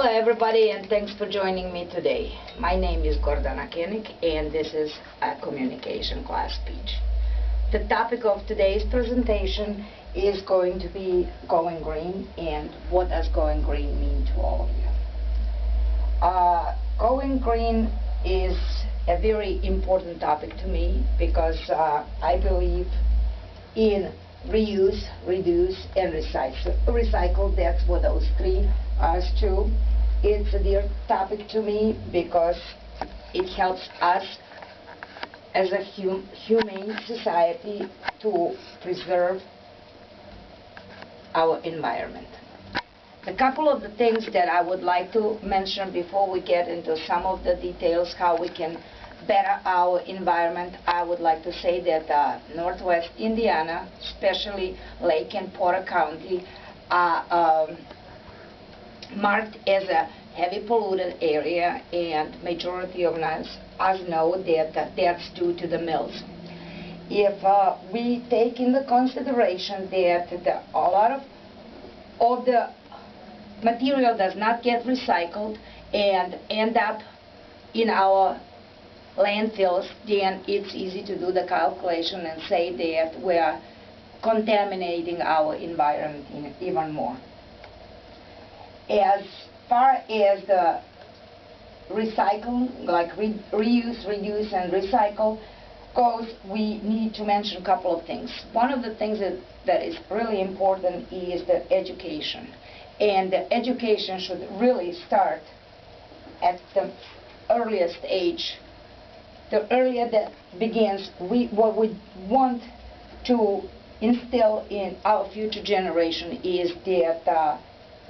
Hello everybody, and thanks for joining me today. My name is Gordana Kenik and this is a communication class speech. The topic of today's presentation is going to be going green and what does going green mean to all of you. Going green is a very important topic to me because I believe in reuse, reduce, and recycle. That's what those three are to. It's a dear topic to me because it helps us as a humane society to preserve our environment. A couple of the things that I would like to mention before we get into some of the details how we can better our environment. I would like to say that Northwest Indiana, especially Lake and Porter County, are marked as a heavy polluted area, and majority of us know that that's due to the mills. If we take into consideration that a lot of the material does not get recycled and end up in our landfills, then it's easy to do the calculation and say that we are contaminating our environment even more. As far as the recycling, like reuse, reduce, and recycle goes, we need to mention a couple of things. One of the things that is really important is the education. And the education should really start at the earliest age. The earlier that begins, what we want to instill in our future generation is that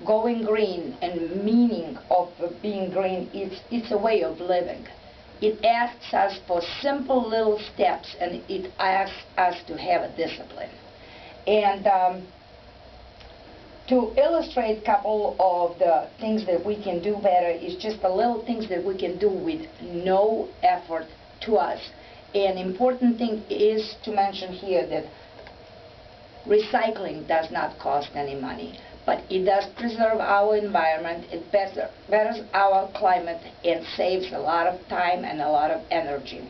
going green and meaning of being green, it's a way of living. It asks us for simple little steps, and it asks us to have a discipline. And to illustrate a couple of the things that we can do better is just the little things that we can do with no effort to us. An important thing is to mention here that recycling does not cost any money, but it does preserve our environment, it betters our climate, and saves a lot of time and a lot of energy.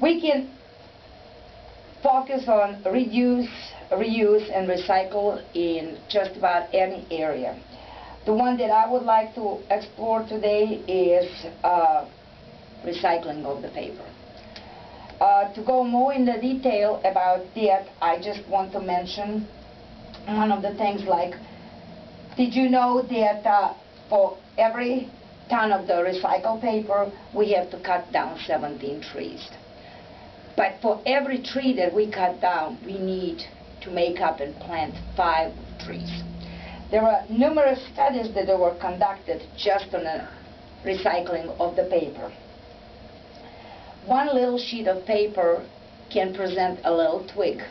We can focus on reduce, reuse, and recycle in just about any area. The one that I would like to explore today is recycling of the paper. To go more into detail about that, I just want to mention one of the things like, did you know that for every ton of the recycled paper, we have to cut down 17 trees? But for every tree that we cut down, we need to make up and plant 5 trees. There are numerous studies that were conducted just on the recycling of the paper. One little sheet of paper can present a little twig,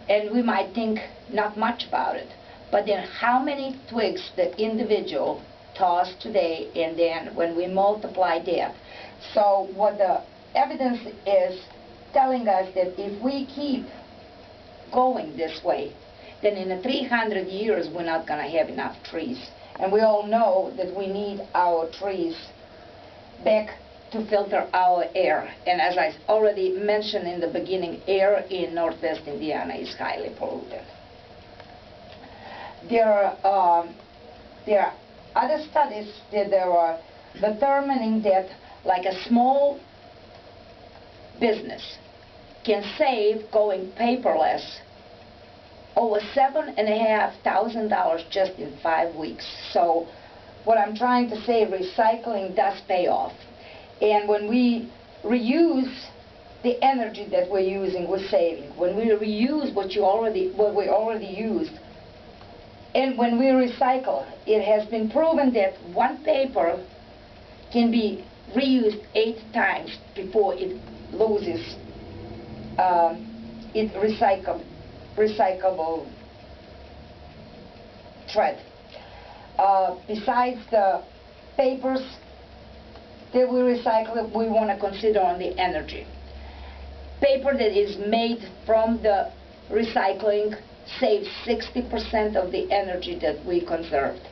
and we might think not much about it, but then how many twigs the individual tossed today, and then when we multiply that. So what the evidence is telling us that if we keep going this way, then in 300 years we're not going to have enough trees. And we all know that we need our trees back to filter our air. And as I already mentioned in the beginning, air in Northwest Indiana is highly polluted. There are other studies that they were determining that like a small business can save going paperless over $7,500 just in 5 weeks. So what I'm trying to say, recycling does pay off. And when we reuse the energy that we're using, we're saving. When we reuse what we already used, and when we recycle, it has been proven that one paper can be reused 8 times before it loses its recyclable thread. Besides the papers that we recycle, we want to consider on the energy. Paper that is made from the recycling saves 60% of the energy that we conserved.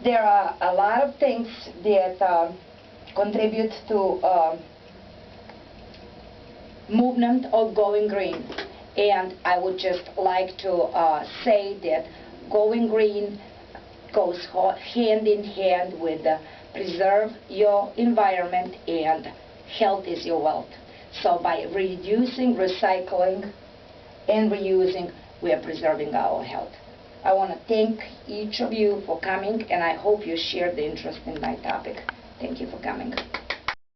there are a lot of things that contribute to movement of going green, and I would just like to say that going green goes hand in hand with preserve your environment, and health is your wealth. So by reducing, recycling, and reusing, we are preserving our health. I want to thank each of you for coming, and I hope you share the interest in my topic. Thank you for coming.